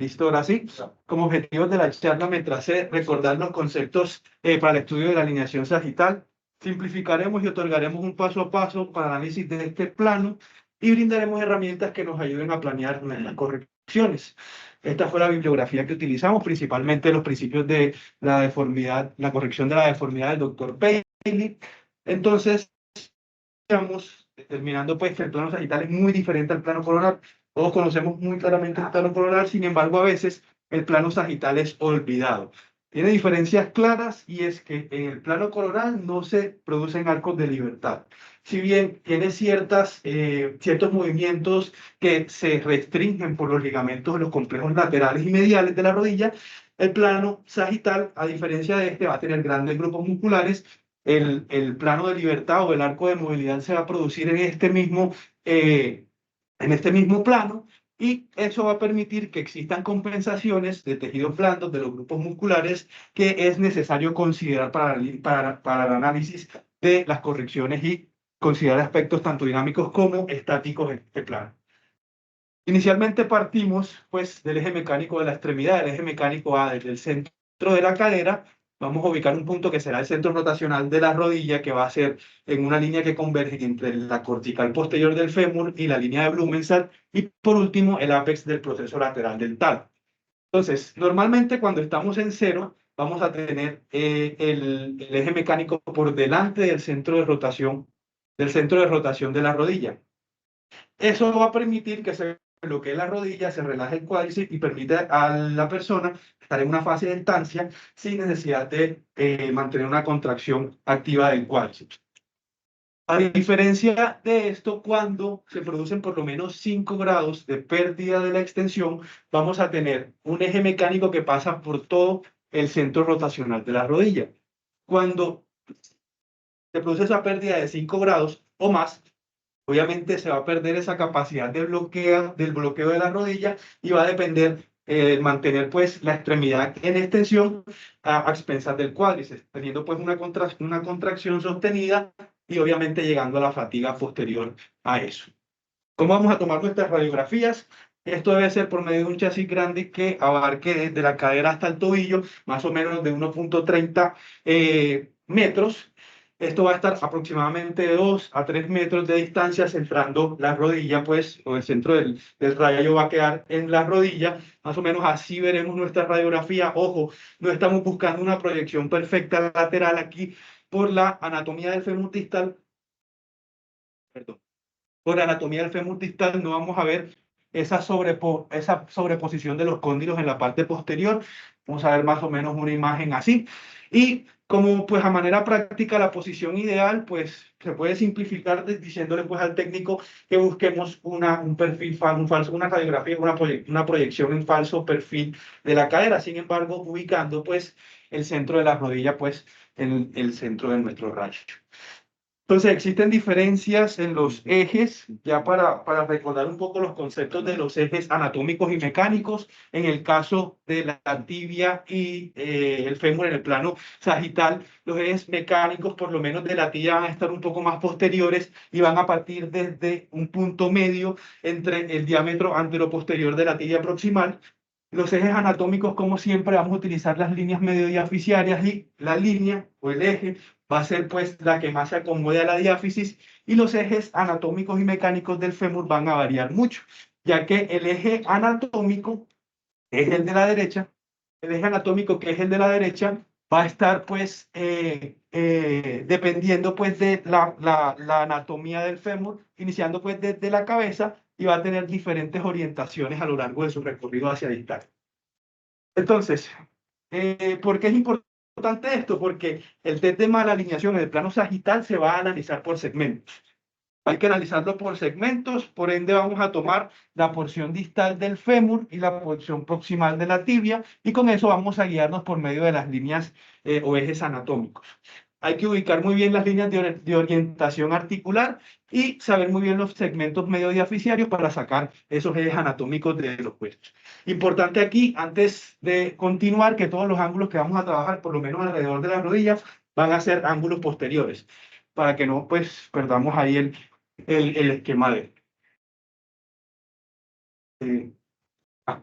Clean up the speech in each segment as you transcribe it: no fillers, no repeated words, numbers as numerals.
Listo, ahora sí. Como objetivos de la charla me tracé recordar los conceptos para el estudio de la alineación sagital. Simplificaremos y otorgaremos un paso a paso para el análisis de este plano y brindaremos herramientas que nos ayuden a planear las correcciones. Esta fue la bibliografía que utilizamos, principalmente los principios de la deformidad, la corrección de la deformidad del doctor Bailey. Entonces, estamos determinando pues que el plano sagital es muy diferente al plano coronal. Todos conocemos muy claramente el plano coronal, sin embargo, a veces el plano sagital es olvidado. Tiene diferencias claras y es que en el plano coronal no se producen arcos de libertad. Si bien tiene ciertos movimientos que se restringen por los ligamentos de los complejos laterales y mediales de la rodilla, el plano sagital, a diferencia de este, va a tener grandes grupos musculares. El plano de libertad o el arco de movilidad se va a producir en este mismo plano, y eso va a permitir que existan compensaciones de tejidos blandos de los grupos musculares que es necesario considerar para el análisis de las correcciones y considerar aspectos tanto dinámicos como estáticos en este plano. Inicialmente partimos pues del eje mecánico de la extremidad, el eje mecánico A desde el centro de la cadera. Vamos a ubicar un punto que será el centro rotacional de la rodilla, que va a ser en una línea que converge entre la cortical posterior del fémur y la línea de Blumenthal, y por último el ápex del proceso lateral del talón. Entonces, normalmente cuando estamos en cero, vamos a tener el eje mecánico por delante del centro de rotación de la rodilla. Eso va a permitir que se bloquee la rodilla, se relaje el cuádriceps y permite a la persona estar en una fase de estancia sin necesidad de mantener una contracción activa del cuádriceps. A diferencia de esto, cuando se producen por lo menos 5 grados de pérdida de la extensión, vamos a tener un eje mecánico que pasa por todo el centro rotacional de la rodilla. Cuando se produce esa pérdida de 5 grados o más, obviamente se va a perder esa capacidad del bloqueo de la rodilla, y va a depender mantener pues la extremidad en extensión a expensas del cuádriceps, teniendo pues una contracción sostenida y obviamente llegando a la fatiga posterior a eso. ¿Cómo vamos a tomar nuestras radiografías? Esto debe ser por medio de un chasis grande que abarque desde la cadera hasta el tobillo, más o menos de 1,30 metros. Esto va a estar aproximadamente de 2 a 3 metros de distancia, centrando la rodilla, pues, o el centro del rayo va a quedar en la rodilla. Más o menos así veremos nuestra radiografía. Ojo, no estamos buscando una proyección perfecta lateral aquí por la anatomía del fémur distal. Perdón. Por anatomía del fémur distal no vamos a ver esa sobreposición de los cóndilos en la parte posterior. Vamos a ver más o menos una imagen así. Y como pues a manera práctica la posición ideal, pues se puede simplificar diciéndole pues al técnico que busquemos un perfil falso, una radiografía, una proyección en falso perfil de la cadera. Sin embargo, ubicando pues el centro de la rodilla pues en el centro de nuestro rayo. Entonces, existen diferencias en los ejes, ya para recordar un poco los conceptos de los ejes anatómicos y mecánicos. En el caso de la tibia y el fémur en el plano sagital, los ejes mecánicos, por lo menos de la tibia, van a estar un poco más posteriores y van a partir desde un punto medio entre el diámetro anteroposterior de la tibia proximal. Los ejes anatómicos, como siempre, vamos a utilizar las líneas mediodiaficiarias, y la línea o el eje va a ser pues la que más se acomode a la diáfisis, y los ejes anatómicos y mecánicos del fémur van a variar mucho, ya que el eje anatómico es el de la derecha, el eje anatómico que es el de la derecha va a estar pues dependiendo pues de la anatomía del fémur, iniciando pues desde la cabeza, y va a tener diferentes orientaciones a lo largo de su recorrido hacia distal. Entonces, ¿por qué es importante esto? Porque el test de mala alineación en el plano sagital se va a analizar por segmentos. Hay que analizarlo por segmentos, por ende vamos a tomar la porción distal del fémur y la porción proximal de la tibia, y con eso vamos a guiarnos por medio de las líneas o ejes anatómicos. Hay que ubicar muy bien las líneas de orientación articular y saber muy bien los segmentos mediodiaficiarios para sacar esos ejes anatómicos de los huesos. Importante aquí, antes de continuar, que todos los ángulos que vamos a trabajar, por lo menos alrededor de las rodillas, van a ser ángulos posteriores, para que no pues perdamos ahí el esquema de... ah.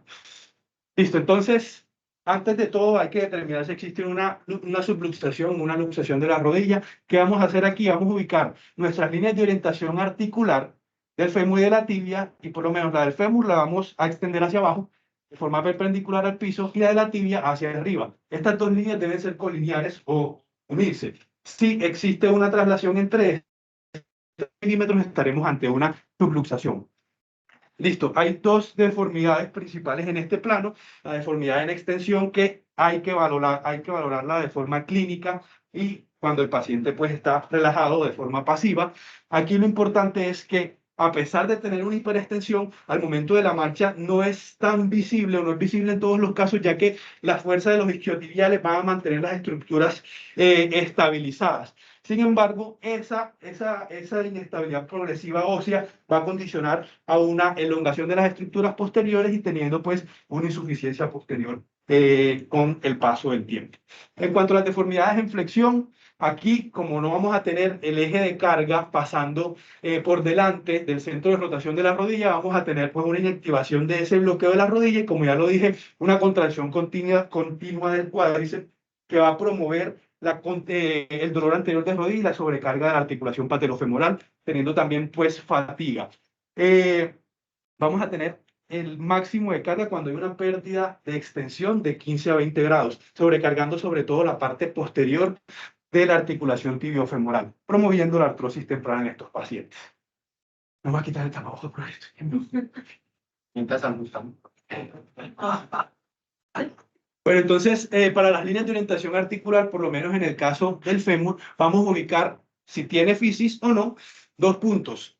Listo, entonces, antes de todo hay que determinar si existe una subluxación, una luxación de la rodilla. ¿Qué vamos a hacer aquí? Vamos a ubicar nuestras líneas de orientación articular del fémur y de la tibia, y por lo menos la del fémur la vamos a extender hacia abajo, de forma perpendicular al piso, y la de la tibia hacia arriba. Estas dos líneas deben ser colineares o unirse. Si existe una traslación entre milímetros, estaremos ante una subluxación. Listo, hay dos deformidades principales en este plano, la deformidad en extensión que hay que valorarla de forma clínica y cuando el paciente pues está relajado de forma pasiva. Aquí lo importante es que a pesar de tener una hiperextensión, al momento de la marcha no es tan visible o no es visible en todos los casos, ya que la fuerza de los isquiotibiales va a mantener las estructuras estabilizadas. Sin embargo, esa inestabilidad progresiva ósea va a condicionar a una elongación de las estructuras posteriores y teniendo pues una insuficiencia posterior con el paso del tiempo. En cuanto a las deformidades en flexión, aquí como no vamos a tener el eje de carga pasando por delante del centro de rotación de la rodilla, vamos a tener pues una inactivación de ese bloqueo de la rodilla y como ya lo dije, una contracción continua del cuádriceps que va a promover el dolor anterior de rodilla y la sobrecarga de la articulación patelofemoral, teniendo también pues fatiga. Vamos a tener el máximo de carga cuando hay una pérdida de extensión de 15 a 20 grados, sobrecargando sobre todo la parte posterior de la articulación tibiofemoral, promoviendo la artrosis temprana en estos pacientes. Me voy a quitar el tapabocas por esto. Mientras almorzamos. Bueno, entonces, para las líneas de orientación articular, por lo menos en el caso del fémur, vamos a ubicar si tiene fisis o no, dos puntos.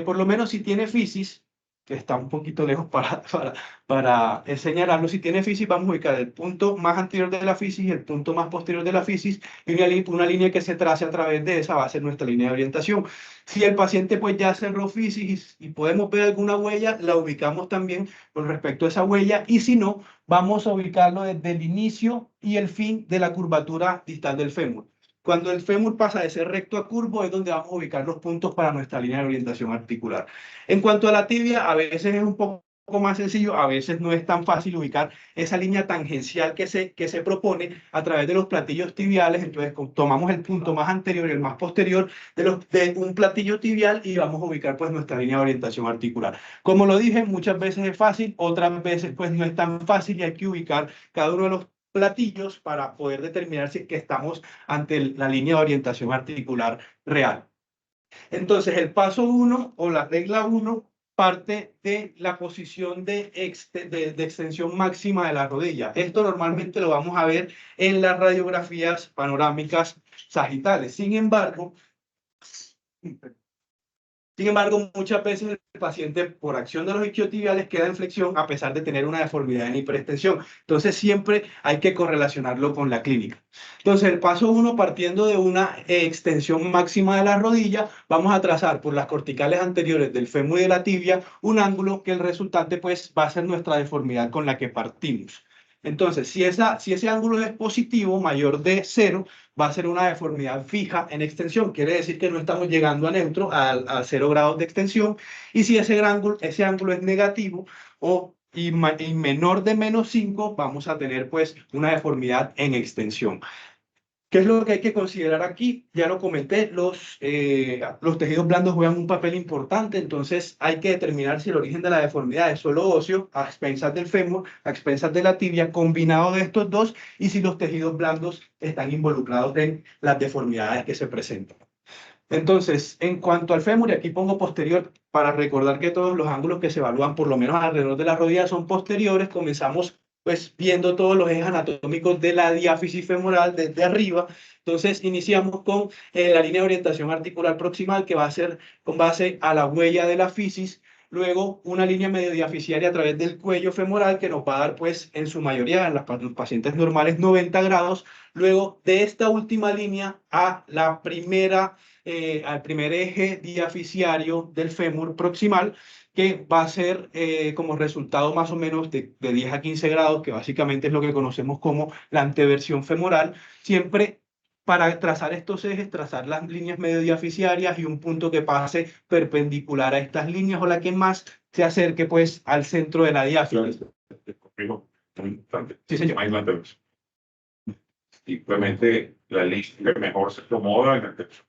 Por lo menos si tiene fisis, que está un poquito lejos para señalarlo, si tiene fisis, vamos a ubicar el punto más anterior de la fisis y el punto más posterior de la fisis, y una línea que se trace a través de esa va a ser nuestra línea de orientación. Si el paciente pues ya cerró fisis y podemos ver alguna huella, la ubicamos también con respecto a esa huella, y si no, vamos a ubicarlo desde el inicio y el fin de la curvatura distal del fémur. Cuando el fémur pasa de ser recto a curvo es donde vamos a ubicar los puntos para nuestra línea de orientación articular. En cuanto a la tibia, a veces es un poco más sencillo, a veces no es tan fácil ubicar esa línea tangencial que se propone a través de los platillos tibiales. Entonces tomamos el punto más anterior y el más posterior de un platillo tibial y vamos a ubicar pues nuestra línea de orientación articular. Como lo dije, muchas veces es fácil, otras veces pues no es tan fácil y hay que ubicar cada uno de los platillos para poder determinar si es que estamos ante la línea de orientación articular real. Entonces, el paso 1 o la regla 1 parte de la posición de extensión máxima de la rodilla. Esto normalmente lo vamos a ver en las radiografías panorámicas sagitales. Sin embargo, muchas veces el paciente, por acción de los isquiotibiales, queda en flexión a pesar de tener una deformidad en hiperextensión. Entonces, siempre hay que correlacionarlo con la clínica. Entonces, el paso 1, partiendo de una extensión máxima de la rodilla, vamos a trazar por las corticales anteriores del fémur y de la tibia un ángulo que el resultante pues, va a ser nuestra deformidad con la que partimos. Entonces, si ese ángulo es positivo, mayor de 0, va a ser una deformidad fija en extensión. Quiere decir que no estamos llegando a neutro, a 0 grados de extensión. Y si ese ángulo es negativo y menor de -5, vamos a tener pues una deformidad en extensión. ¿Qué es lo que hay que considerar aquí? Ya lo comenté, los tejidos blandos juegan un papel importante, entonces hay que determinar si el origen de la deformidad es solo óseo, a expensas del fémur, a expensas de la tibia, combinado de estos dos, y si los tejidos blandos están involucrados en las deformidades que se presentan. Entonces, en cuanto al fémur, y aquí pongo posterior para recordar que todos los ángulos que se evalúan, por lo menos alrededor de la rodilla, son posteriores. Comenzamos pues viendo todos los ejes anatómicos de la diáfisis femoral desde arriba. Entonces, iniciamos con la línea de orientación articular proximal, que va a ser con base a la huella de la fisis. Luego, una línea mediodiaficiaria a través del cuello femoral, que nos va a dar, pues, en su mayoría, en los pacientes normales, 90 grados. Luego, de esta última línea al primer eje diaficiario del fémur proximal, que va a ser como resultado más o menos de 10 a 15 grados, que básicamente es lo que conocemos como la anteversión femoral. Siempre para trazar estos ejes, trazar las líneas mediodiaficiarias y un punto que pase perpendicular a estas líneas o la que más se acerque pues al centro de la diáfisis. muy importante. Sí, señor. Hay una intervención. Simplemente la lista que mejor se acomoda en la intervención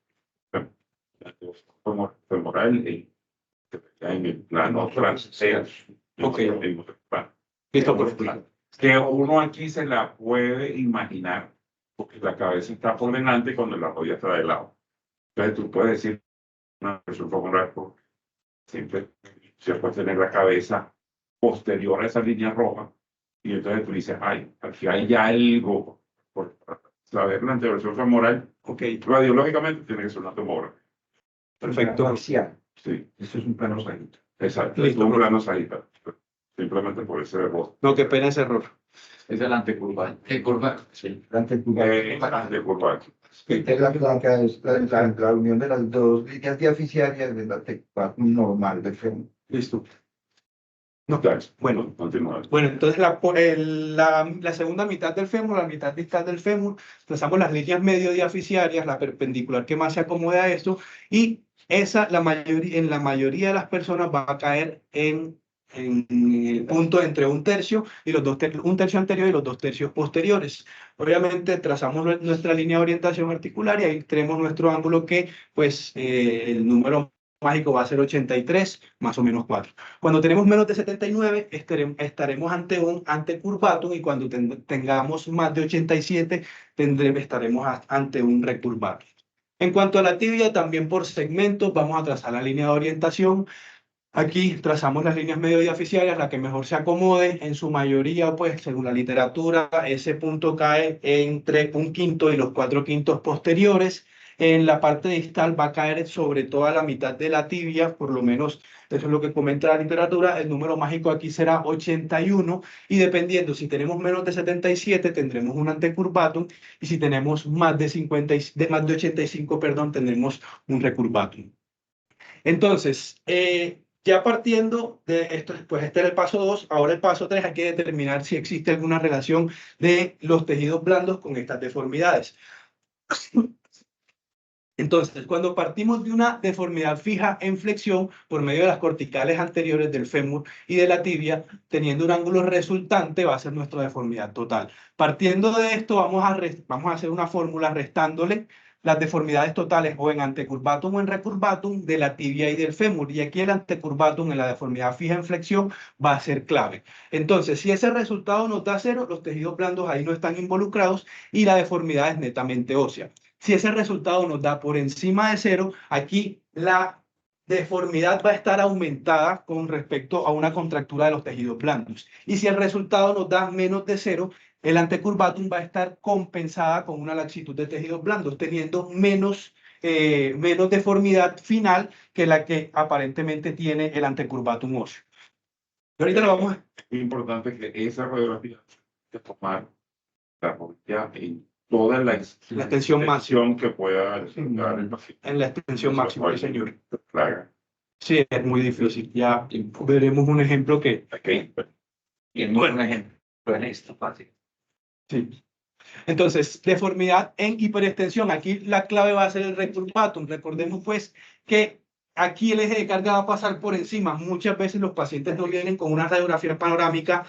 femoral en el plano transverso. Ok. Listo, pues, que uno aquí se la puede imaginar, porque la cabeza está por delante cuando la rodilla está de lado. Entonces tú puedes decir una presión femoral, porque siempre se puede tener la cabeza posterior a esa línea roja, y entonces tú dices, ay, aquí hay algo. Por saber la anteversión femoral, radiológicamente tiene que ser una tomografía. Perfecto. Sí. Esto es un plano sagitario. Exacto, Listo, es un profe. plano sagitario. Simplemente por ese error. No, qué pena ese error. Es el antecurval. Sí. El antecurval. La unión de las dos líneas diaficiarias del antecurval normal del fémur. Listo. No, Claro. bueno. Continúa. Bueno, entonces la segunda mitad del fémur, la mitad distal del fémur, trazamos las líneas medio diaficiarias, la perpendicular que más se acomoda a esto, y esa en la mayoría de las personas va a caer en el punto entre un tercio y un tercio anterior y los 2 tercios posteriores. Obviamente trazamos nuestra línea de orientación articular y ahí tenemos nuestro ángulo que, pues, el número mágico va a ser 83, más o menos 4. Cuando tenemos menos de 79, estaremos ante un antecurvatum, y cuando tengamos más de 87, estaremos ante un recurvatum. En cuanto a la tibia, también por segmentos vamos a trazar la línea de orientación. Aquí trazamos las líneas medio diaficiarias, la que mejor se acomode. En su mayoría, pues, según la literatura, ese punto cae entre 1/5 y los 4/5 posteriores. En la parte distal va a caer sobre toda la mitad de la tibia, por lo menos eso es lo que comenta la literatura. El número mágico aquí será 81, y dependiendo, si tenemos menos de 77, tendremos un antecurvatum, y si tenemos más de 85, perdón, tendremos un recurvatum. Entonces, ya partiendo de esto, pues este era el paso 2, ahora el paso 3, hay que determinar si existe alguna relación de los tejidos blandos con estas deformidades. Entonces, cuando partimos de una deformidad fija en flexión por medio de las corticales anteriores del fémur y de la tibia, teniendo un ángulo resultante, va a ser nuestra deformidad total. Partiendo de esto, vamos a hacer una fórmula restándole las deformidades totales o en antecurvatum o en recurvatum de la tibia y del fémur. Y aquí el antecurvatum en la deformidad fija en flexión va a ser clave. Entonces, si ese resultado nos da 0, los tejidos blandos ahí no están involucrados y la deformidad es netamente ósea. Si ese resultado nos da por encima de 0, aquí la deformidad va a estar aumentada con respecto a una contractura de los tejidos blandos. Y si el resultado nos da menos de 0, el antecurvatum va a estar compensada con una laxitud de tejidos blandos, teniendo menos deformidad final que la que aparentemente tiene el antecurvatum óseo. Y ahorita lo vamos a... Es importante que esa radiografía se tomar la rodilla en toda la extensión máxima que pueda dar el paciente. En la extensión máxima, sí, señor. Claro. Sí, es muy difícil. Ya veremos un ejemplo que... Okay. Y es un ejemplo en esta fácil. Sí. Entonces, deformidad en hiperextensión. Aquí la clave va a ser el recurvatum. Recordemos, pues, que aquí el eje de carga va a pasar por encima. Muchas veces los pacientes no vienen con una radiografía panorámica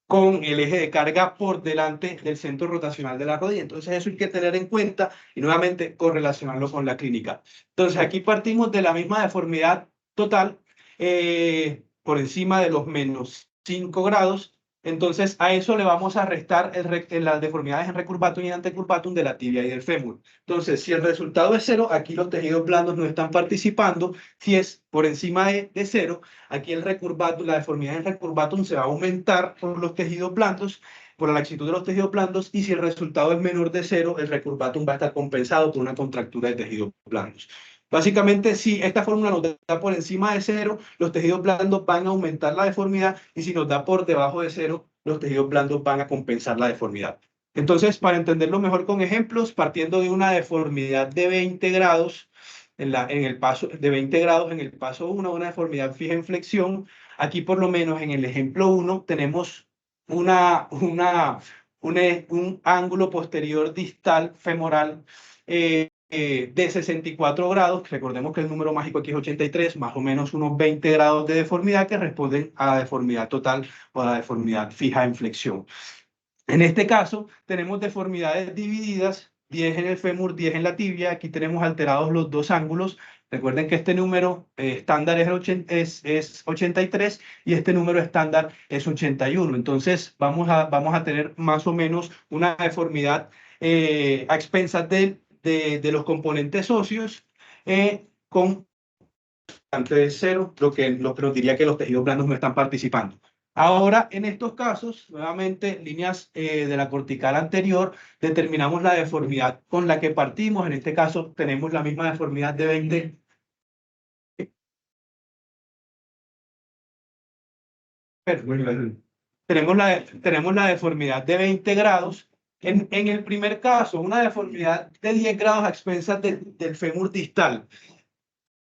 con el eje de carga por delante del centro rotacional de la rodilla. Entonces, eso hay que tener en cuenta y nuevamente correlacionarlo con la clínica. Entonces, aquí partimos de la misma deformidad total por encima de los menos 5 grados. Entonces, a eso le vamos a restar las deformidades en recurvatum y en antecurvatum de la tibia y del fémur. Entonces, si el resultado es 0, aquí los tejidos blandos no están participando. Si es por encima de 0, aquí la deformidad en recurvatum se va a aumentar por los tejidos blandos, por la laxitud de los tejidos blandos, y si el resultado es menor de 0, el recurvatum va a estar compensado por una contractura de tejidos blandos. Básicamente, si esta fórmula nos da por encima de 0, los tejidos blandos van a aumentar la deformidad, y si nos da por debajo de 0, los tejidos blandos van a compensar la deformidad. Entonces, para entenderlo mejor con ejemplos, partiendo de una deformidad de 20 grados, en el paso de 20 grados en el paso 1, una deformidad fija en flexión, aquí por lo menos en el ejemplo 1 tenemos un ángulo posterior distal femoral de 64 grados, recordemos que el número mágico aquí es 83, más o menos unos 20 grados de deformidad que responden a la deformidad total o a la deformidad fija en flexión. En este caso, tenemos deformidades divididas, 10 en el fémur, 10 en la tibia. Aquí tenemos alterados los dos ángulos. Recuerden que este número estándar es 83 y este número estándar es 81. Entonces, vamos a tener más o menos una deformidad a expensas de los componentes óseos con antes de cero, lo que nos diría que los tejidos blandos no están participando. Ahora, en estos casos, nuevamente, líneas de la cortical anterior, determinamos la deformidad con la que partimos. En este caso, tenemos la misma deformidad de 20. Tenemos la deformidad de 20 grados. En el primer caso, una deformidad de 10 grados a expensas del fémur distal.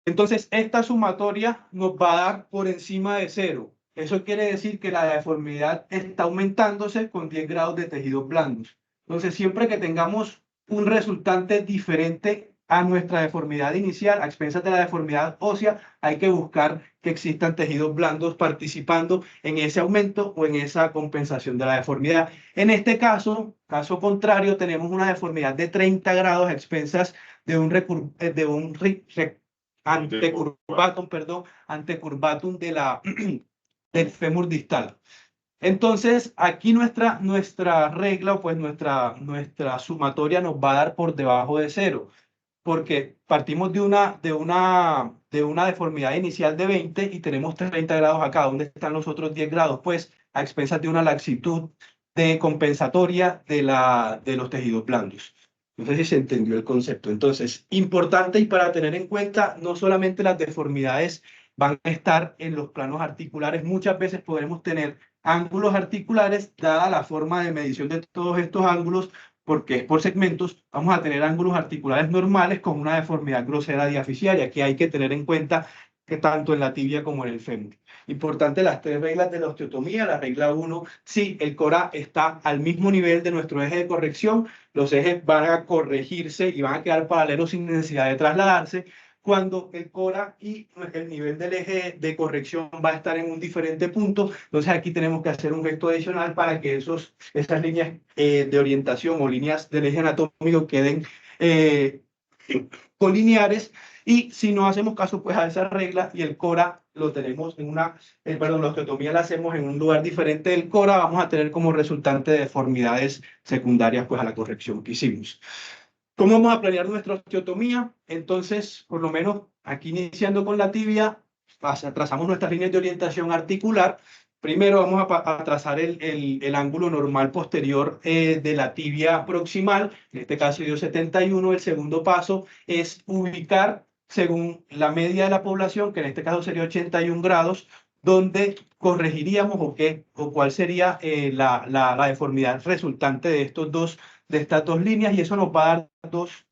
Entonces, esta sumatoria nos va a dar por encima de cero. Eso quiere decir que la deformidad está aumentándose con 10 grados de tejidos blandos. Entonces, siempre que tengamos un resultante diferente a nuestra deformidad inicial, a expensas de la deformidad ósea, hay que buscar que existan tejidos blandos participando en ese aumento o en esa compensación de la deformidad. En este caso contrario, tenemos una deformidad de 30 grados a expensas de un antecurvatum del fémur distal. Entonces, aquí nuestra regla o pues nuestra sumatoria nos va a dar por debajo de cero, porque partimos de una deformidad inicial de 20 y tenemos 30 grados acá. ¿Dónde están los otros 10 grados? Pues a expensas de una laxitud de compensatoria de los tejidos blandos. No sé si se entendió el concepto. Entonces, importante y para tener en cuenta, no solamente las deformidades van a estar en los planos articulares, muchas veces podremos tener ángulos articulares, dada la forma de medición de todos estos ángulos, porque es por segmentos, vamos a tener ángulos articulares normales con una deformidad grosera diaficiaria, que hay que tener en cuenta que tanto en la tibia como en el fémur. Importante las tres reglas de la osteotomía. La regla 1, si el cora está al mismo nivel de nuestro eje de corrección, los ejes van a corregirse y van a quedar paralelos sin necesidad de trasladarse. Cuando el cora y el nivel del eje de corrección va a estar en un diferente punto, entonces aquí tenemos que hacer un gesto adicional para que esas líneas de orientación o líneas del eje anatómico queden colineares, y si no hacemos caso pues a esa regla y el cora lo tenemos en la osteotomía la hacemos en un lugar diferente del cora, vamos a tener como resultante deformidades secundarias pues a la corrección que hicimos. ¿Cómo vamos a planear nuestra osteotomía? Entonces, por lo menos aquí iniciando con la tibia, trazamos nuestras líneas de orientación articular. Primero vamos a trazar el ángulo normal posterior de la tibia proximal, en este caso dio 71. El segundo paso es ubicar, según la media de la población, que en este caso sería 81 grados, donde corregiríamos o cuál sería la deformidad resultante de estas dos líneas, y eso nos va a dar dos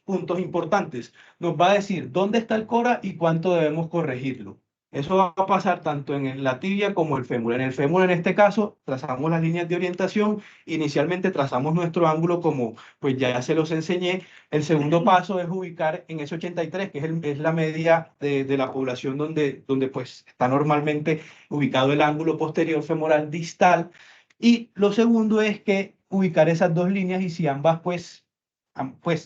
puntos importantes. Nos va a decir dónde está el cora y cuánto debemos corregirlo. Eso va a pasar tanto en la tibia como el fémur. En el fémur, en este caso, trazamos las líneas de orientación. Inicialmente trazamos nuestro ángulo como pues ya se los enseñé. El segundo paso es ubicar en ese 83, que es la media de la población donde pues está normalmente ubicado el ángulo posterior femoral distal. Y lo segundo es que ubicar esas dos líneas, y si ambas pues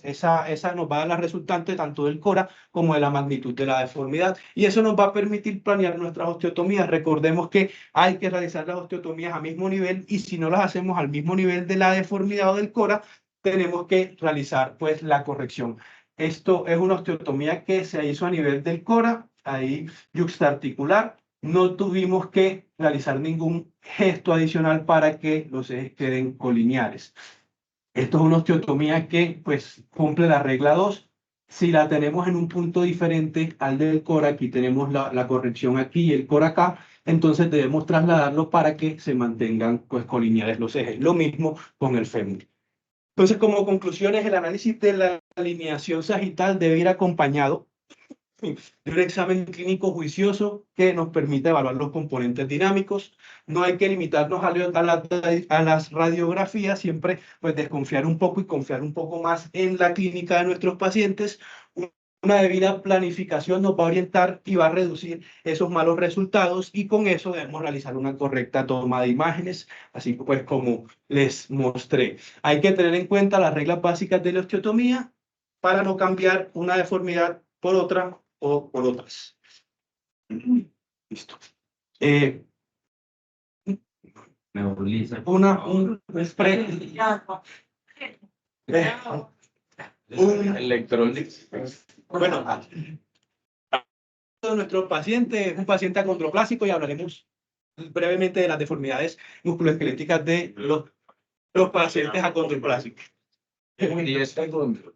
esa nos va a dar la resultante tanto del cora como de la magnitud de la deformidad, y eso nos va a permitir planear nuestras osteotomías. Recordemos que hay que realizar las osteotomías a mismo nivel, y si no las hacemos al mismo nivel de la deformidad o del cora, tenemos que realizar pues la corrección. Esto es una osteotomía que se hizo a nivel del cora, ahí yuxtaarticular. No tuvimos que realizar ningún gesto adicional para que los ejes queden colineares. Esto es una osteotomía que pues cumple la regla 2. Si la tenemos en un punto diferente al del cora, aquí tenemos la corrección aquí y el cora acá, entonces debemos trasladarlo para que se mantengan pues colineares los ejes. Lo mismo con el fémur. Entonces, como conclusiones, el análisis de la alineación sagital debe ir acompañado de un examen clínico juicioso que nos permite evaluar los componentes dinámicos. No hay que limitarnos a las radiografías, siempre pues desconfiar un poco y confiar un poco más en la clínica de nuestros pacientes. Una debida planificación nos va a orientar y va a reducir esos malos resultados, y con eso debemos realizar una correcta toma de imágenes, así pues como les mostré. Hay que tener en cuenta las reglas básicas de la osteotomía para no cambiar una deformidad por otra o por otras. Listo. Nebuliza. Electronics. Bueno, nuestro paciente es un paciente acondroplásico y hablaremos brevemente de las deformidades musculoesqueléticas de los pacientes acondroplásicos. 10 segundos.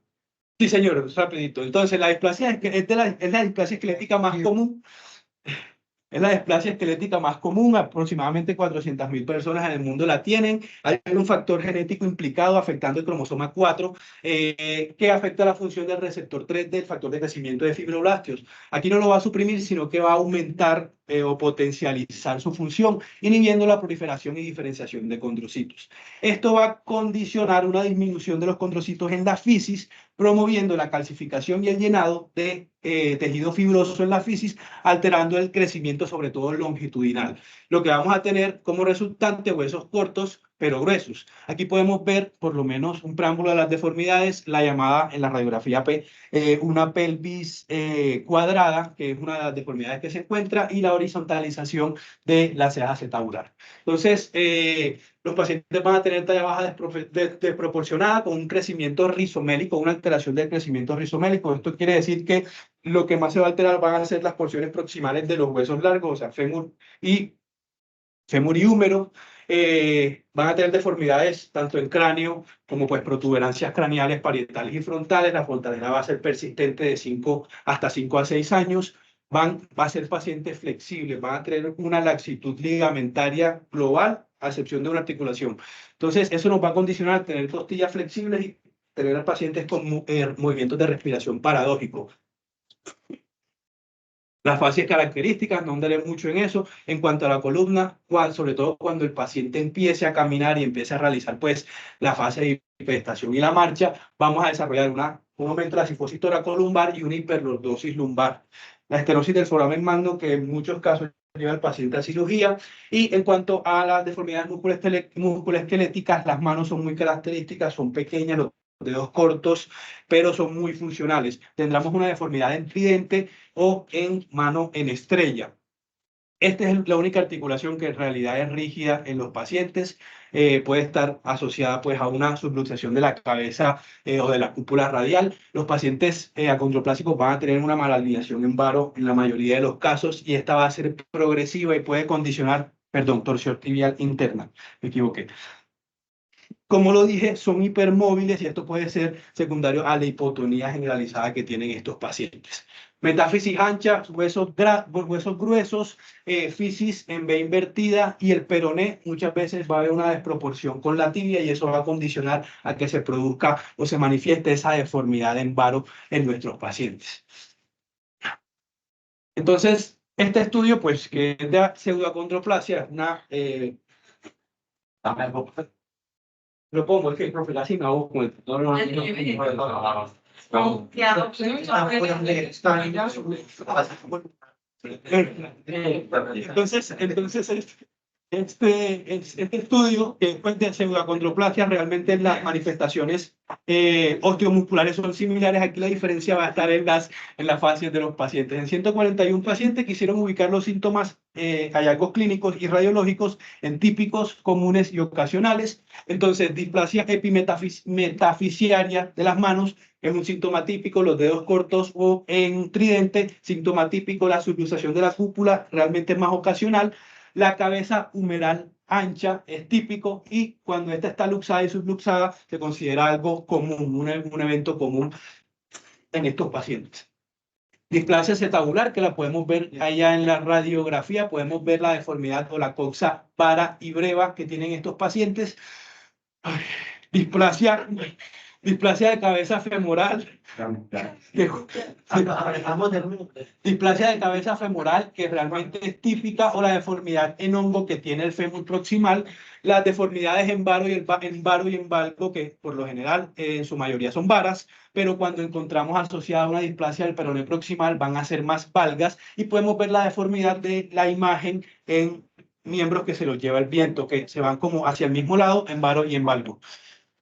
Sí, señor, rapidito. Entonces, la displasia es la displasia esquelética más común. Es la displasia esquelética más común, aproximadamente 400.000 personas en el mundo la tienen. Hay un factor genético implicado afectando el cromosoma 4, que afecta la función del receptor 3 del factor de crecimiento de fibroblastos. Aquí no lo va a suprimir, sino que va a aumentar o potencializar su función, inhibiendo la proliferación y diferenciación de condrocitos. Esto va a condicionar una disminución de los condrocitos en la fisis, promoviendo la calcificación y el llenado de tejido fibroso en la fisis, alterando el crecimiento, sobre todo longitudinal. Lo que vamos a tener como resultante, huesos cortos pero gruesos. Aquí podemos ver por lo menos un preámbulo de las deformidades, la llamada en la radiografía P, una pelvis cuadrada, que es una de las deformidades que se encuentra, y la horizontalización de la ceja acetabular. Entonces, los pacientes van a tener talla baja desproporcionada con un crecimiento rizomélico, una alteración del crecimiento rizomélico. Esto quiere decir que lo que más se va a alterar van a ser las porciones proximales de los huesos largos, o sea, fémur y húmero. Van a tener deformidades tanto en cráneo como pues protuberancias craneales parietales y frontales. La frontalidad va a ser persistente de 5 hasta 5 a 6 años. Va a ser pacientes flexibles, van a tener una laxitud ligamentaria global, a excepción de una articulación. Entonces, eso nos va a condicionar a tener costillas flexibles y tener a pacientes con movimientos de respiración paradójicos. Las fases características, no andaré mucho en eso. En cuanto a la columna, sobre todo cuando el paciente empiece a caminar y empiece a realizar pues la fase de hiperestación y la marcha, vamos a desarrollar un aumento de la cifosis toracolumbar y una hiperlordosis lumbar. La estenosis del foramen magno, que en muchos casos lleva al paciente a cirugía. Y en cuanto a las deformidades musculoesqueléticas, las manos son muy características, son pequeñas, los dedos cortos, pero son muy funcionales. Tendremos una deformidad en tridente o en mano en estrella. Esta es la única articulación que en realidad es rígida en los pacientes. Puede estar asociada pues a una subluxación de la cabeza o de la cúpula radial. Los pacientes acondroplásicos van a tener una malalineación en varo en la mayoría de los casos, y esta va a ser progresiva y puede condicionar, perdón, torsión tibial interna. Me equivoqué. Como lo dije, son hipermóviles y esto puede ser secundario a la hipotonía generalizada que tienen estos pacientes. Metáfisis ancha, huesos gruesos, fisis en V invertida, y el peroné muchas veces va a haber una desproporción con la tibia, y eso va a condicionar a que se produzca o se manifieste esa deformidad en varo en nuestros pacientes. Entonces, este estudio, pues, que es de pseudoacondroplasia, una... Lo pongo, es que el profilaxis me hago con el... Entonces, este estudio, que después de pseudoacondroplasia, realmente las manifestaciones osteomusculares son similares. Aquí la diferencia va a estar en las fases de los pacientes. En 141 pacientes quisieron ubicar los síntomas, hallazgos clínicos y radiológicos en típicos, comunes y ocasionales. Entonces, displasia epimetafisiaria de las manos es un síntoma típico, los dedos cortos o en tridente, síntoma típico, la subluxación de la cúpula realmente es más ocasional. La cabeza humeral ancha es típico, y cuando esta está luxada y subluxada se considera algo común, un evento común en estos pacientes. Displasia acetabular, que la podemos ver allá en la radiografía, podemos ver la deformidad o la coxa para y breva que tienen estos pacientes. Displasia displasia de cabeza femoral, que, displasia de cabeza femoral que realmente es típica, o la deformidad en hongo que tiene el fémur proximal, las deformidades en varo y en valgo, que por lo general en su mayoría son varas, pero cuando encontramos asociada una displasia del peroné proximal van a ser más valgas, y podemos ver la deformidad de la imagen en miembros que se los lleva el viento, que se van como hacia el mismo lado en varo y en valgo.